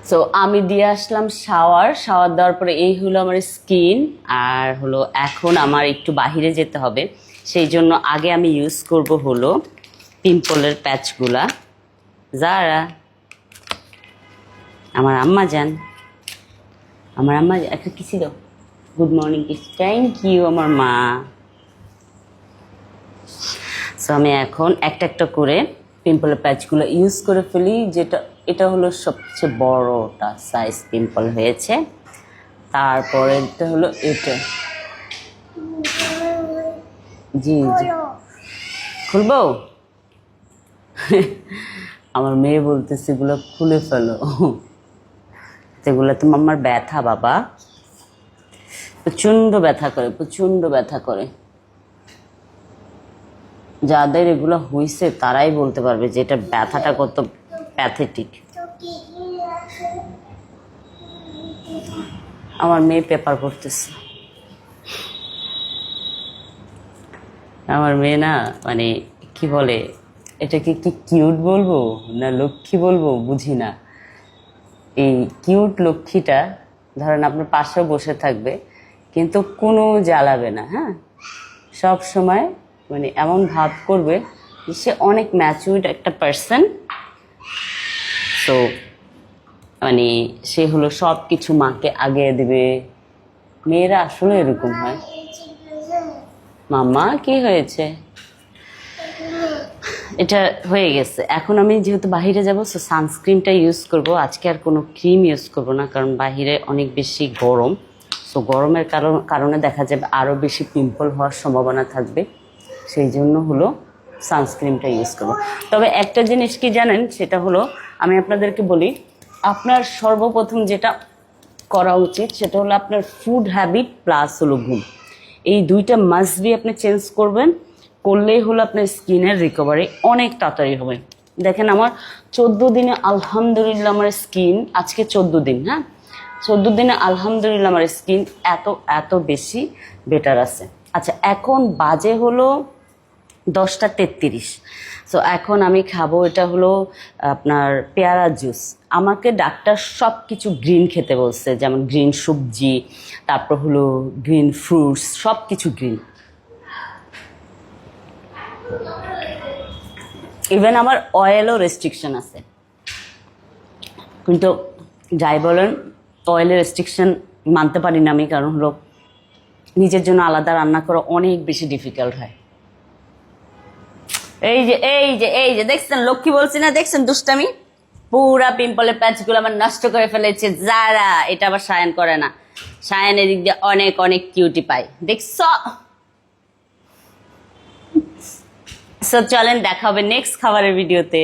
So আমি দিয়ে আসলাম shower দেওয়ার পরে এই হলো আমার স্কিন। আর হলো এখন আমার একটু বাহিরে যেতে হবে, সেই জন্য আগে আমি ইউজ করব হলো পিম্পলের প্যাচগুলা। যারা আমার আম্মা যান, একটা কিছু দাও, good morning kiss, thank you আমার মা। সো আমি এখন একটা একটা করে পিম্পলের প্যাচগুলো ইউজ করে ফেলি। এটা হলো সবচেয়ে বড়টা সাইজ পিম্পল হয়েছে। তারপরে এটা হলো এটা, জি জি খুলবো। আমার মেয়ে বলতেছে এগুলো খুলে ফেলো, এগুলো তো আমার ব্যথা বাবা, প্রচণ্ড ব্যথা করে। যাদের এগুলো হইছে তারাই বলতে পারবে যে এটা ব্যথাটা কত প্যাথেটিক। আমার মেয়ে পেপার পড়তেছে। আমার মেয়ে না মানে কি বলে, এটাকে কি কিউট বলবো না লক্ষ্মী বলবো বুঝি না। এই কিউট লক্ষ্মীটা ধরেন আপনার পাশেও বসে থাকবে কিন্তু কোনো জ্বালাবে না, হ্যাঁ, সব সময় মানে এমন ভাব করবে যে সে অনেক ম্যাচিউরড একটা পার্সন। সো মানে সে হলো সব কিছু মাকে আগিয়ে দেবে। মেয়েরা আসলে এরকম হয়। মাম্মা কি হয়েছে? এটা হয়ে গেছে। এখন আমি যেহেতু বাহিরে যাব, সো সানস্ক্রিনটা ইউজ করব আজকে, আর কোনো ক্রিম ইউজ করব না, কারণ বাহিরে অনেক বেশি গরম। সো গরমের কারণে দেখা যাবে আরও বেশি পিম্পল হওয়ার সম্ভাবনা থাকবে, সেই জন্য হলো সানস্ক্রিনটা ইউজ করব। তবে একটা জিনিস কি জানেন, সেটা হলো আমি আপনাদেরকে বলি, আপনার সর্বপ্রথম যেটা করা উচিত সেটা হলো আপনার ফুড হ্যাবিট প্লাস হলো ঘুম, এই দুইটা মাস্ট বি আপনি চেঞ্জ করলেই হলো আপনার স্কিনের রিকভারি অনেক তাড়াতাড়ি হবে। দেখেন আমার 14 দিনে আলহামদুলিল্লাহ আমার স্কিন, আজকে 14 দিন, হ্যাঁ 14 দিনে আলহামদুলিল্লাহ আমার স্কিন এত বেশি বেটার আছে। আচ্ছা এখন বাজে হলো 10টা 33। সো এখন আমি খাবো এটা হলো আপনার পেয়ারা জুস। আমাকে ডাক্তার সব কিছু গ্রিন খেতে বলছে, যেমন গ্রিন সবজি, তারপর হলো গ্রিন ফ্রুটস, সব কিছু গ্রিন। ইভেন আমার অয়েলও রেস্ট্রিকশন আছে, কিন্তু যাই বলেন অয়েলের রেস্ট্রিকশন মানতে পারি না আমি, কারণ হলো নিজের জন্য আলাদা রান্না করা অনেক বেশি ডিফিকাল্ট হয়। এই যে দেখছেন, লক্ষ্মী বলছি না, দেখছেন দুষ্টামি, পুরা পিম্পলের প্যাচগুলো আমার নষ্ট করে ফেলেছে। যারা এটা আবার সায়ান করে না, সায়ান এদিক দিয়ে অনেক কিউটি পায়, দেখছ। সো চলেন দেখা হবে নেক্সট খাবারের ভিডিওতে।